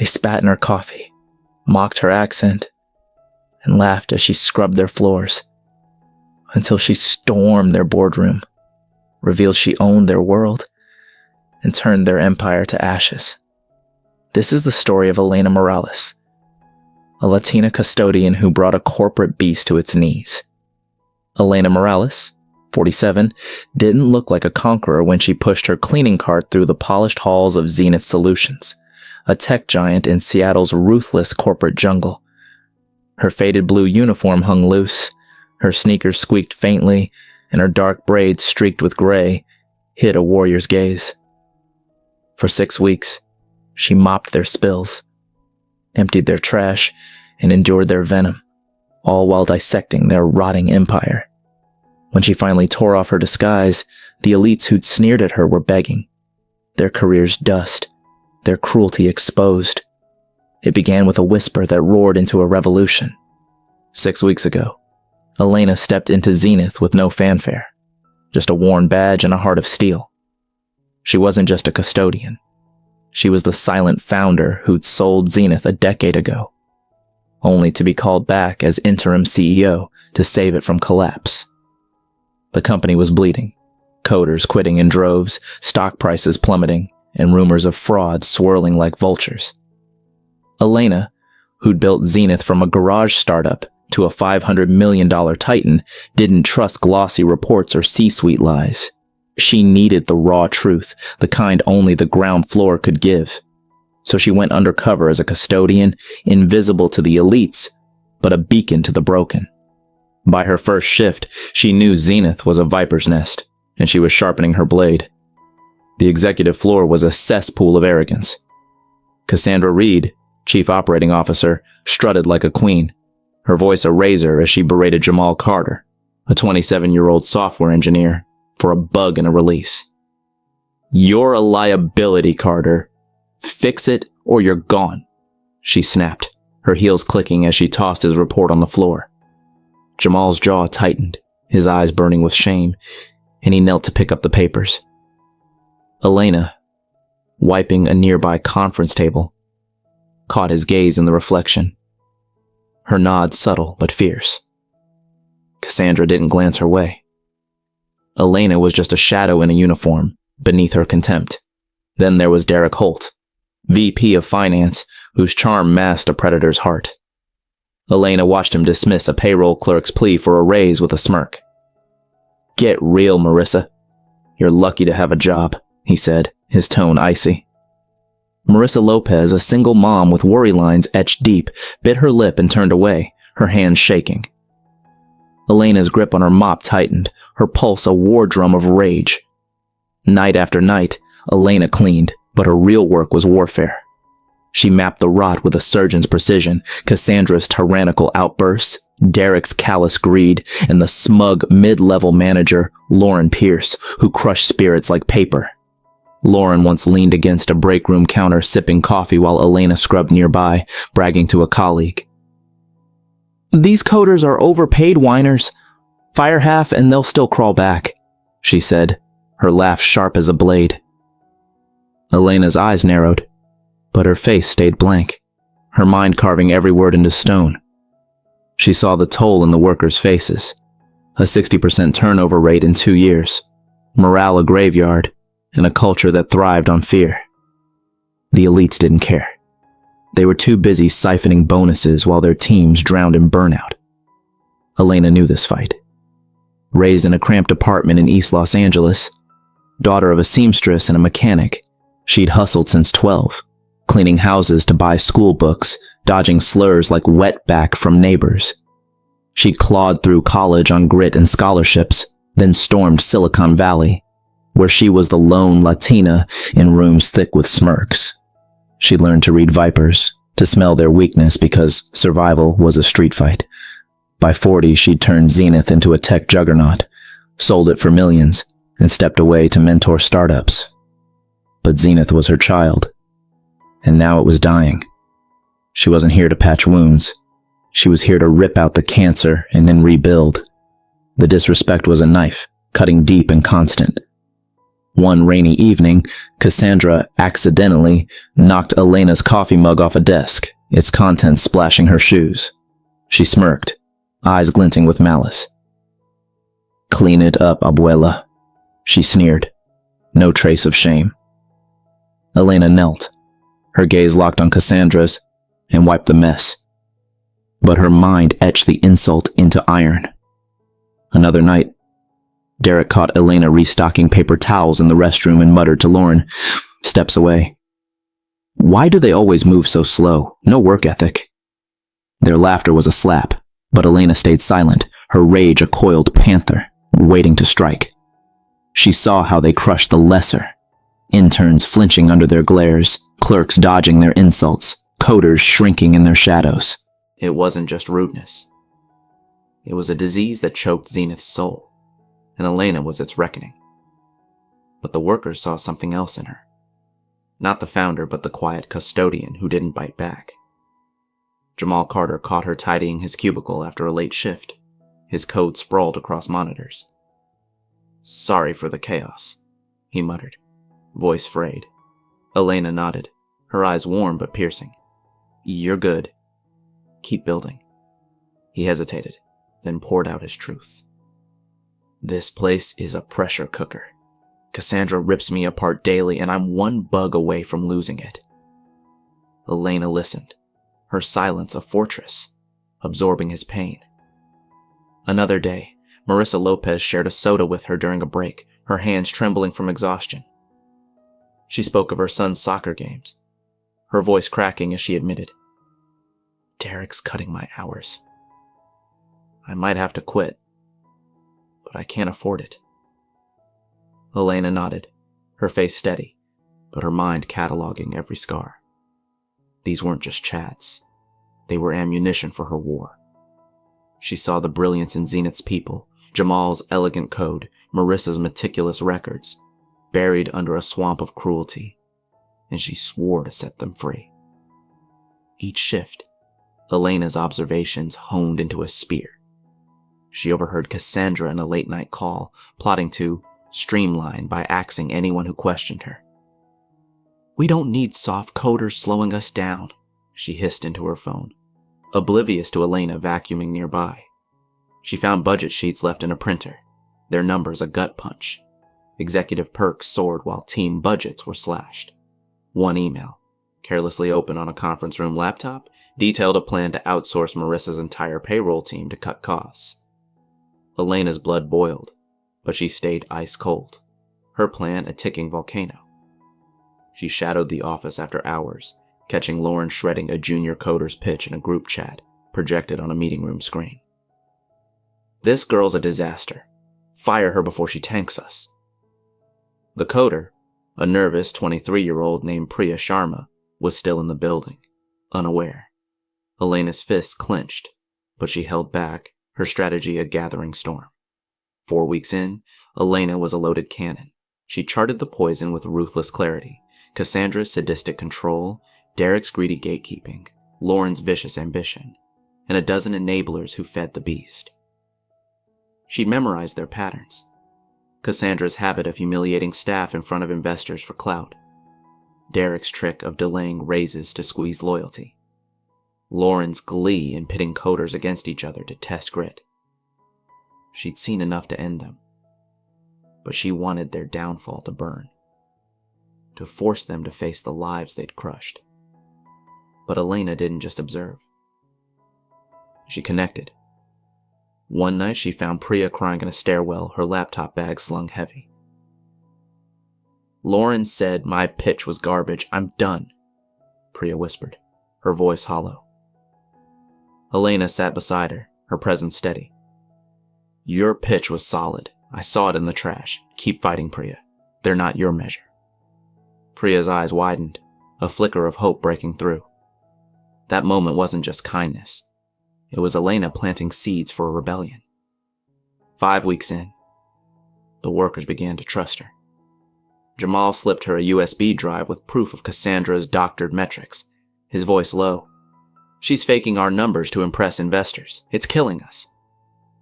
spat in her coffee, mocked her accent, and laughed as she scrubbed their floors, until she stormed their boardroom, revealed she owned their world, and turned their empire to ashes. This is the story of Elena Morales, a Latina custodian who brought a corporate beast to its knees. Elena Morales, 47, didn't look like a conqueror when she pushed her cleaning cart through the polished halls of Zenith Solutions, a tech giant in Seattle's ruthless corporate jungle. Her faded blue uniform hung loose, her sneakers squeaked faintly, and her dark braids streaked with gray hid a warrior's gaze. For 6 weeks, she mopped their spills, emptied their trash, and endured their venom, all while dissecting their rotting empire. When she finally tore off her disguise, the elites who'd sneered at her were begging, their careers dust, their cruelty exposed. It began with a whisper that roared into a revolution. 6 weeks ago, Elena stepped into Zenith with no fanfare, just a worn badge and a heart of steel. She wasn't just a custodian. She was the silent founder who'd sold Zenith a decade ago, only to be called back as interim CEO to save it from collapse. The company was bleeding, coders quitting in droves, stock prices plummeting, and rumors of fraud swirling like vultures. Elena, who'd built Zenith from a garage startup to a $500 million titan, didn't trust glossy reports or C-suite lies. She needed the raw truth, the kind only the ground floor could give. So she went undercover as a custodian, invisible to the elites, but a beacon to the broken. By her first shift, she knew Zenith was a viper's nest, and she was sharpening her blade. The executive floor was a cesspool of arrogance. Cassandra Reed, chief operating officer, strutted like a queen, her voice a razor as she berated Jamal Carter, a 27-year-old software engineer, for a bug in a release. "You're a liability, Carter. Fix it or you're gone," she snapped, her heels clicking as she tossed his report on the floor. Jamal's jaw tightened, his eyes burning with shame, and he knelt to pick up the papers. Elena, wiping a nearby conference table, caught his gaze in the reflection. Her nod subtle but fierce. Cassandra didn't glance her way. Elena was just a shadow in a uniform, beneath her contempt. Then there was Derek Holt, VP of Finance, whose charm masked a predator's heart. Elena watched him dismiss a payroll clerk's plea for a raise with a smirk. "Get real, Marissa. You're lucky to have a job," he said, his tone icy. Marissa Lopez, a single mom with worry lines etched deep, bit her lip and turned away, her hands shaking. Elena's grip on her mop tightened, her pulse a war drum of rage. Night after night, Elena cleaned, but her real work was warfare. She mapped the rot with a surgeon's precision, Cassandra's tyrannical outbursts, Derek's callous greed, and the smug mid-level manager, Lauren Pierce, who crushed spirits like paper. Lauren once leaned against a break room counter sipping coffee while Elena scrubbed nearby, bragging to a colleague. "These coders are overpaid whiners. Fire half and they'll still crawl back," she said, her laugh sharp as a blade. Elena's eyes narrowed, but her face stayed blank, her mind carving every word into stone. She saw the toll in the workers' faces, a 60% turnover rate in 2 years, morale a graveyard, and a culture that thrived on fear. The elites didn't care. They were too busy siphoning bonuses while their teams drowned in burnout. Elena knew this fight. Raised in a cramped apartment in East Los Angeles, daughter of a seamstress and a mechanic, she'd hustled since 12, cleaning houses to buy school books, dodging slurs like wetback from neighbors. She'd clawed through college on grit and scholarships, then stormed Silicon Valley, where she was the lone Latina in rooms thick with smirks. She learned to read vipers, to smell their weakness because survival was a street fight. By 40, she'd turned Zenith into a tech juggernaut, sold it for millions, and stepped away to mentor startups. But Zenith was her child, and now it was dying. She wasn't here to patch wounds. She was here to rip out the cancer and then rebuild. The disrespect was a knife, cutting deep and constant. One rainy evening, Cassandra accidentally knocked Elena's coffee mug off a desk, its contents splashing her shoes. She smirked, eyes glinting with malice. "Clean it up, abuela," she sneered, no trace of shame. Elena knelt, her gaze locked on Cassandra's, and wiped the mess. But her mind etched the insult into iron. Another night, Derek caught Elena restocking paper towels in the restroom and muttered to Lauren, steps away, "Why do they always move so slow? No work ethic." Their laughter was a slap, but Elena stayed silent, her rage a coiled panther, waiting to strike. She saw how they crushed the lesser, interns flinching under their glares, clerks dodging their insults, coders shrinking in their shadows. It wasn't just rudeness. It was a disease that choked Zenith's soul, and Elena was its reckoning. But the workers saw something else in her. Not the founder, but the quiet custodian who didn't bite back. Jamal Carter caught her tidying his cubicle after a late shift, his code sprawled across monitors. "Sorry for the chaos," he muttered, voice frayed. Elena nodded, her eyes warm but piercing. "You're good. Keep building." He hesitated, then poured out his truth. "This place is a pressure cooker. Cassandra rips me apart daily, and I'm one bug away from losing it." Elena listened, her silence a fortress, absorbing his pain. Another day, Marissa Lopez shared a soda with her during a break, her hands trembling from exhaustion. She spoke of her son's soccer games, her voice cracking as she admitted, "Derek's cutting my hours. I might have to quit, but I can't afford it." Elena nodded, her face steady, but her mind cataloging every scar. These weren't just chats. They were ammunition for her war. She saw the brilliance in Zenith's people, Jamal's elegant code, Marissa's meticulous records, buried under a swamp of cruelty, and she swore to set them free. Each shift, Elena's observations honed into a spear. She overheard Cassandra in a late-night call, plotting to streamline by axing anyone who questioned her. "We don't need soft coders slowing us down," she hissed into her phone, oblivious to Elena vacuuming nearby. She found budget sheets left in a printer, their numbers a gut punch. Executive perks soared while team budgets were slashed. One email, carelessly open on a conference room laptop, detailed a plan to outsource Marissa's entire payroll team to cut costs. Elena's blood boiled, but she stayed ice cold, her plan a ticking volcano. She shadowed the office after hours, catching Lauren shredding a junior coder's pitch in a group chat projected on a meeting room screen. "This girl's a disaster. Fire her before she tanks us." The coder, a nervous 23-year-old named Priya Sharma, was still in the building, unaware. Elena's fists clenched, but she held back, her strategy a gathering storm. 4 weeks in, Elena was a loaded cannon. She charted the poison with ruthless clarity. Cassandra's sadistic control, Derek's greedy gatekeeping, Lauren's vicious ambition, and a dozen enablers who fed the beast. She'd memorized their patterns. Cassandra's habit of humiliating staff in front of investors for clout. Derek's trick of delaying raises to squeeze loyalty. Lauren's glee in pitting coders against each other to test grit. She'd seen enough to end them, but she wanted their downfall to burn, to force them to face the lives they'd crushed. But Elena didn't just observe. She connected. One night she found Priya crying in a stairwell, her laptop bag slung heavy. "Lauren said my pitch was garbage. I'm done," Priya whispered, her voice hollow. Elena sat beside her, her presence steady. "Your pitch was solid. I saw it in the trash. Keep fighting, Priya. They're not your measure." Priya's eyes widened, a flicker of hope breaking through. That moment wasn't just kindness. It was Elena planting seeds for a rebellion. 5 weeks in, the workers began to trust her. Jamal slipped her a USB drive with proof of Cassandra's doctored metrics, his voice low. "She's faking our numbers to impress investors. It's killing us."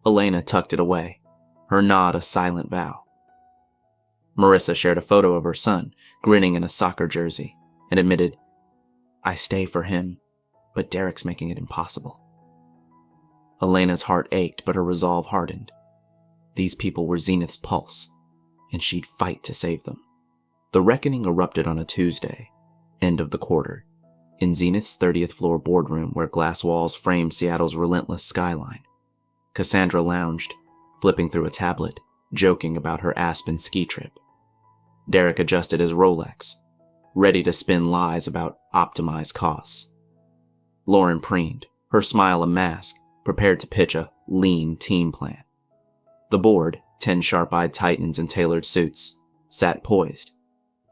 Elena tucked it away, her nod a silent vow. Marissa shared a photo of her son, grinning in a soccer jersey, and admitted, "I stay for him, but Derek's making it impossible." Elena's heart ached, but her resolve hardened. These people were Zenith's pulse, and she'd fight to save them. The reckoning erupted on a Tuesday, end of the quarter, in Zenith's 30th floor boardroom where glass walls framed Seattle's relentless skyline. Cassandra lounged, flipping through a tablet, joking about her Aspen ski trip. Derek adjusted his Rolex, ready to spin lies about optimized costs. Lauren preened, her smile a mask, prepared to pitch a lean team plan. The board, 10 sharp-eyed titans in tailored suits, sat poised,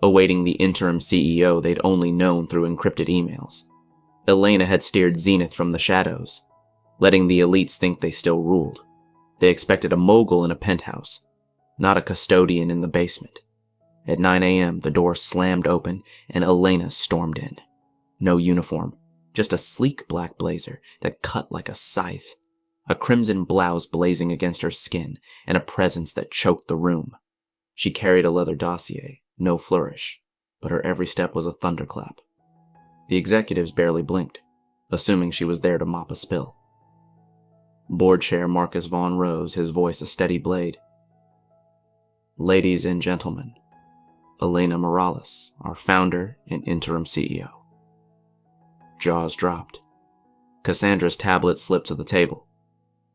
awaiting the interim CEO they'd only known through encrypted emails. Elena had steered Zenith from the shadows, letting the elites think they still ruled. They expected a mogul in a penthouse, not a custodian in the basement. At 9 a.m., the door slammed open and Elena stormed in. No uniform, just a sleek black blazer that cut like a scythe, a crimson blouse blazing against her skin, and a presence that choked the room. She carried a leather dossier, no flourish, but her every step was a thunderclap. The executives barely blinked, assuming she was there to mop a spill. Board chair Marcus Vaughn rose, his voice a steady blade. "Ladies and gentlemen, Elena Morales, our founder and interim CEO." Jaws dropped. Cassandra's tablet slipped to the table.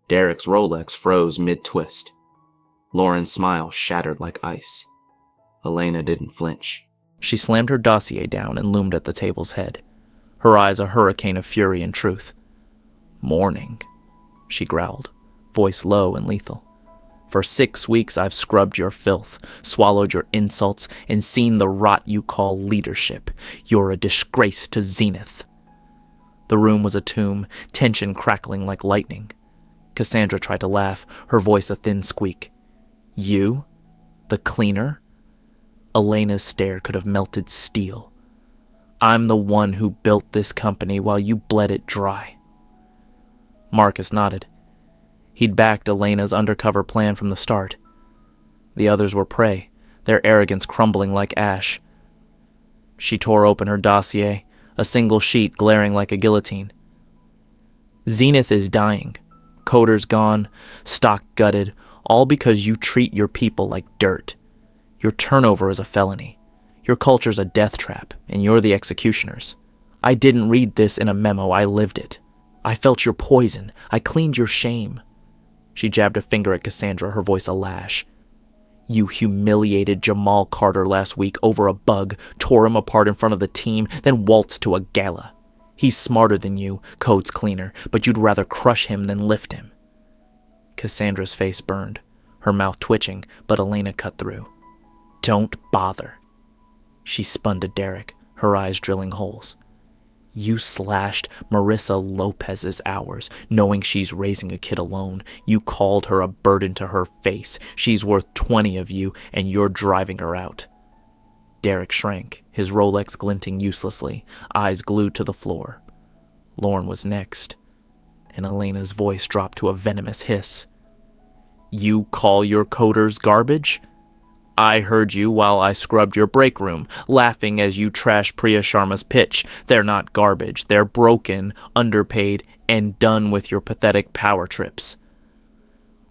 Derek's Rolex froze mid-twist. Lauren's smile shattered like ice. Elena didn't flinch. She slammed her dossier down and loomed at the table's head, her eyes a hurricane of fury and truth. "Morning," she growled, voice low and lethal. "For 6 weeks I've scrubbed your filth, swallowed your insults, and seen the rot you call leadership. You're a disgrace to Zenith." The room was a tomb, tension crackling like lightning. Cassandra tried to laugh, her voice a thin squeak. "You? The cleaner?" Elena's stare could have melted steel. "I'm the one who built this company while you bled it dry." Marcus nodded. He'd backed Elena's undercover plan from the start. The others were prey, their arrogance crumbling like ash. She tore open her dossier, a single sheet glaring like a guillotine. "Zenith is dying. Coders gone, stock gutted, all because you treat your people like dirt. Your turnover is a felony. Your culture's a death trap, and you're the executioners. I didn't read this in a memo, I lived it. I felt your poison. I cleaned your shame." She jabbed a finger at Cassandra, her voice a lash. "You humiliated Jamal Carter last week over a bug, tore him apart in front of the team, then waltzed to a gala. He's smarter than you, code's cleaner, but you'd rather crush him than lift him." Cassandra's face burned, her mouth twitching, but Elena cut through. "Don't bother." She spun to Derek, her eyes drilling holes. "You slashed Marissa Lopez's hours, knowing she's raising a kid alone. You called her a burden to her face. She's worth 20 of you, and you're driving her out." Derek shrank, his Rolex glinting uselessly, eyes glued to the floor. Lauren was next, and Elena's voice dropped to a venomous hiss. "You call your coders garbage? I heard you while I scrubbed your break room, laughing as you trashed Priya Sharma's pitch. They're not garbage. They're broken, underpaid, and done with your pathetic power trips."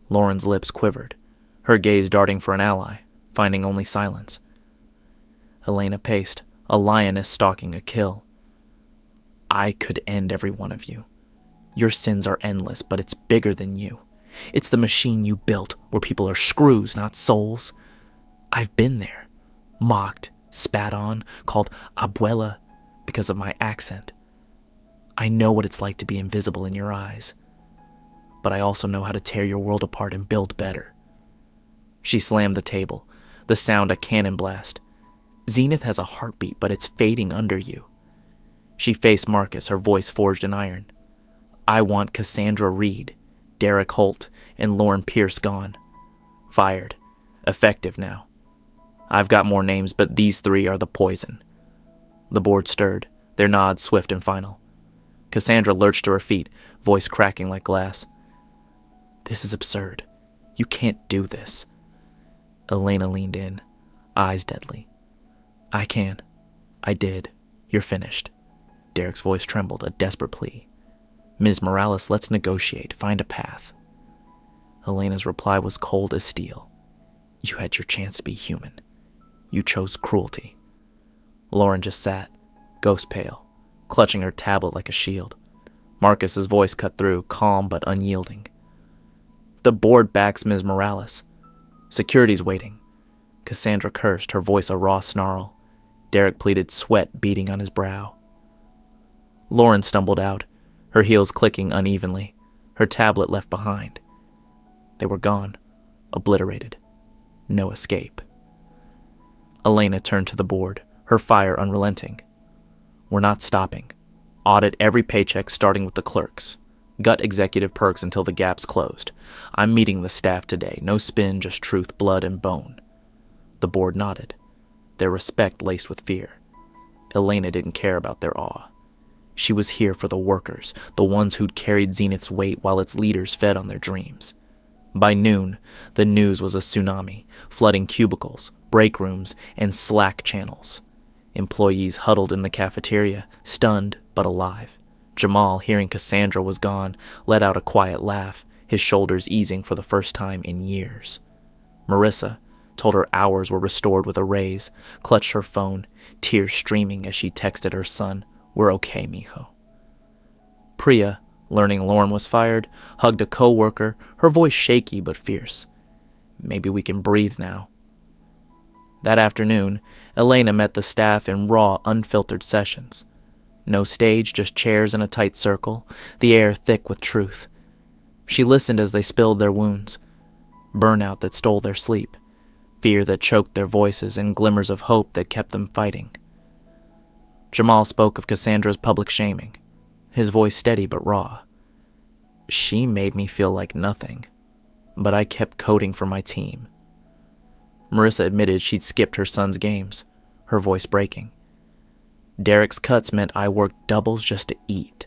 Lauren's lips quivered, her gaze darting for an ally, finding only silence. Elena paced, a lioness stalking a kill. "I could end every one of you. Your sins are endless, but it's bigger than you. It's the machine you built, where people are screws, not souls. I've been there, mocked, spat on, called abuela because of my accent. I know what it's like to be invisible in your eyes, but I also know how to tear your world apart and build better." She slammed the table, the sound a cannon blast. "Zenith has a heartbeat, but it's fading under you." She faced Marcus, her voice forged in iron. "I want Cassandra Reed, Derek Holt, and Lauren Pierce gone. Fired. Effective now. I've got more names, but these 3 are the poison." The board stirred, their nods swift and final. Cassandra lurched to her feet, voice cracking like glass. "This is absurd. You can't do this." Elena leaned in. eyes deadly. I can. I did. You're finished. Derek's voice trembled, a desperate plea. Ms. Morales, let's negotiate. Find a path. Elena's reply was cold as steel. You had your chance to be human. You chose cruelty. Lauren just sat, ghost pale, clutching her tablet like a shield. Marcus's voice cut through, calm but unyielding. The board backs Ms. Morales. Security's waiting. Cassandra cursed, her voice a raw snarl. Derek pleaded, sweat beading on his brow. Lauren stumbled out, her heels clicking unevenly, her tablet left behind. They were gone, obliterated. No escape. Elena turned to the board, her fire unrelenting. We're not stopping. Audit every paycheck starting with the clerks. Gut executive perks until the gap's closed. I'm meeting the staff today. No spin, just truth, blood, and bone. The board nodded, their respect laced with fear. Elena didn't care about their awe. She was here for the workers, the ones who'd carried Zenith's weight while its leaders fed on their dreams. By noon, the news was a tsunami, flooding cubicles, break rooms, and Slack channels. Employees huddled in the cafeteria, stunned but alive. Jamal, hearing Cassandra was gone, let out a quiet laugh, his shoulders easing for the first time in years. Marissa, told her hours were restored with a raise, clutched her phone, tears streaming as she texted her son, "We're okay, mijo." Priya, learning Lauren was fired, hugged a co-worker, her voice shaky but fierce. Maybe we can breathe now. That afternoon, Elena met the staff in raw, unfiltered sessions. No stage, just chairs in a tight circle, the air thick with truth. She listened as they spilled their wounds, burnout that stole their sleep, fear that choked their voices, and glimmers of hope that kept them fighting. Jamal spoke of Cassandra's public shaming, his voice steady but raw. She made me feel like nothing, but I kept coding for my team. Marissa admitted she'd skipped her son's games, her voice breaking. Derek's cuts meant I worked doubles just to eat.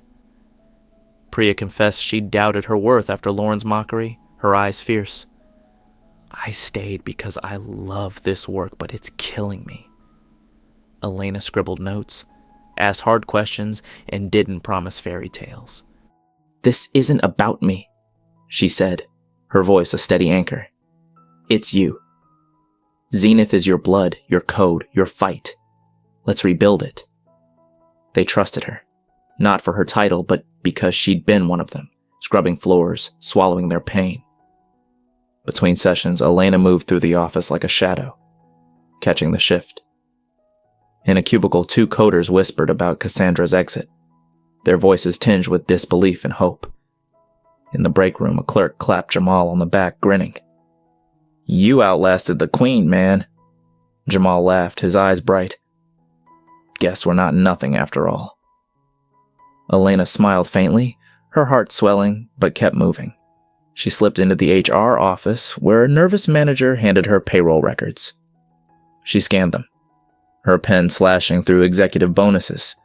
Priya confessed she doubted her worth after Lauren's mockery, her eyes fierce. I stayed because I love this work, but it's killing me. Elena scribbled notes, asked hard questions, and didn't promise fairy tales. This isn't about me, she said, her voice a steady anchor. It's you. Zenith is your blood, your code, your fight. Let's rebuild it. They trusted her, not for her title, but because she'd been one of them, scrubbing floors, swallowing their pain. Between sessions, Elena moved through the office like a shadow, catching the shift. In a cubicle, two coders whispered about Cassandra's exit, their voices tinged with disbelief and hope. In the break room, a clerk clapped Jamal on the back, grinning. You outlasted the queen, man. Jamal laughed, his eyes bright. Guess we're not nothing after all. Elena smiled faintly, her heart swelling, but kept moving. She slipped into the HR office, where a nervous manager handed her payroll records. She scanned them, her pen slashing through executive bonuses,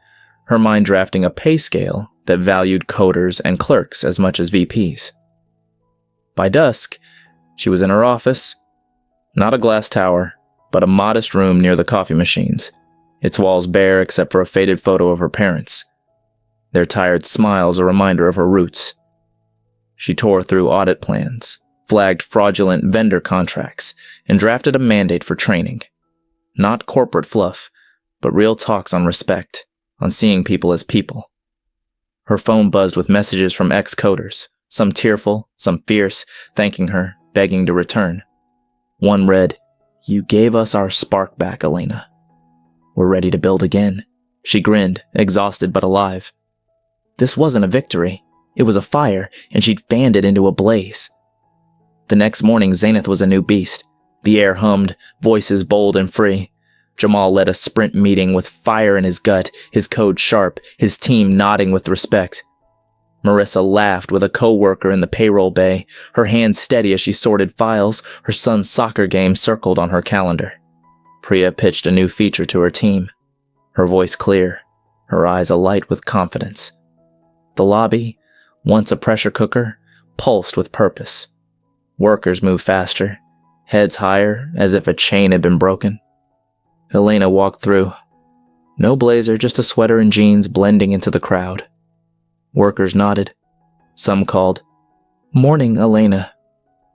her mind drafting a pay scale that valued coders and clerks as much as VPs. By dusk, she was in her office, not a glass tower, but a modest room near the coffee machines, its walls bare except for a faded photo of her parents, their tired smiles a reminder of her roots. She tore through audit plans, flagged fraudulent vendor contracts, and drafted a mandate for training. Not corporate fluff, but real talks on respect, on seeing people as people. Her phone buzzed with messages from ex-coders, some tearful, some fierce, thanking her, begging to return. One read, "You gave us our spark back, Elena. We're ready to build again." She grinned, exhausted but alive. This wasn't a victory. It was a fire, and she'd fanned it into a blaze. The next morning, Zenith was a new beast. The air hummed, voices bold and free. Jamal led a sprint meeting with fire in his gut, his code sharp, his team nodding with respect. Marissa laughed with a co-worker in the payroll bay, her hands steady as she sorted files, her son's soccer game circled on her calendar. Priya pitched a new feature to her team, her voice clear, her eyes alight with confidence. The lobby, once a pressure cooker, pulsed with purpose. Workers moved faster, heads higher as if a chain had been broken. Elena walked through. No blazer, just a sweater and jeans blending into the crowd. Workers nodded. Some called, "Morning, Elena."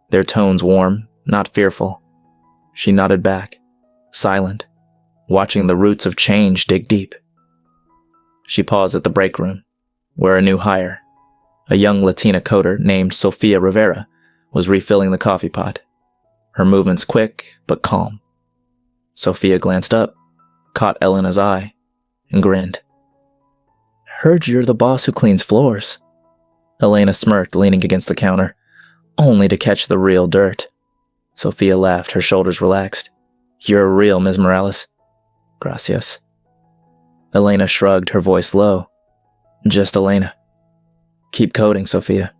Their tones warm, not fearful. She nodded back, silent, watching the roots of change dig deep. She paused at the break room, where a new hire, a young Latina coder named Sofia Rivera, was refilling the coffee pot. Her movements quick, but calm. Sofia glanced up, caught Elena's eye, and grinned. "Heard you're the boss who cleans floors." Elena smirked, leaning against the counter, only to catch the real dirt. Sofia laughed, her shoulders relaxed. "You're real, Ms. Morales." "Gracias." Elena shrugged, her voice low. "Just Elena." "Keep coding, Sofia."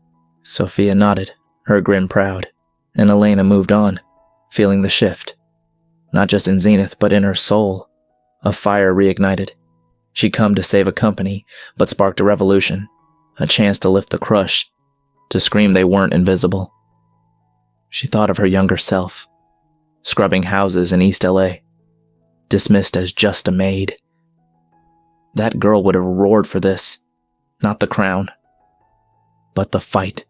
Sofia nodded, her grin proud, and Elena moved on, feeling the shift. Not just in Zenith, but in her soul. A fire reignited. She'd come to save a company, but sparked a revolution. A chance to lift the crushed, to scream they weren't invisible. She thought of her younger self, scrubbing houses in East LA, dismissed as just a maid. That girl would have roared for this, not the crown, but the fight.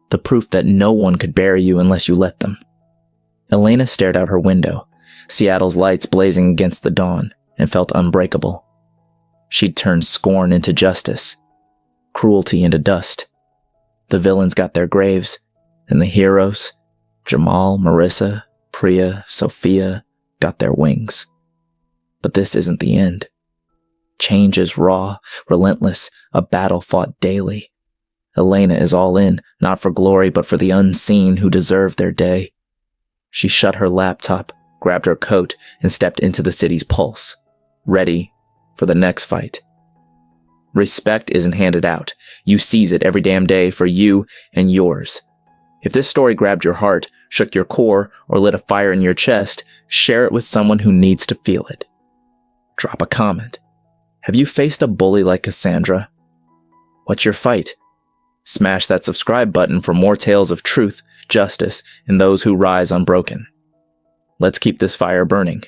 The proof that no one could bury you unless you let them. Elena stared out her window, Seattle's lights blazing against the dawn, and felt unbreakable. She'd turned scorn into justice, cruelty into dust. The villains got their graves, and the heroes, Jamal, Marissa, Priya, Sophia, got their wings. But this isn't the end. Change is raw, relentless, a battle fought daily. Elena is all in, not for glory, but for the unseen who deserve their day. She shut her laptop, grabbed her coat, and stepped into the city's pulse, ready for the next fight. Respect isn't handed out. You seize it every damn day for you and yours. If this story grabbed your heart, shook your core, or lit a fire in your chest, share it with someone who needs to feel it. Drop a comment. Have you faced a bully like Cassandra? What's your fight? Smash that subscribe button for more tales of truth, justice, and those who rise unbroken. Let's keep this fire burning.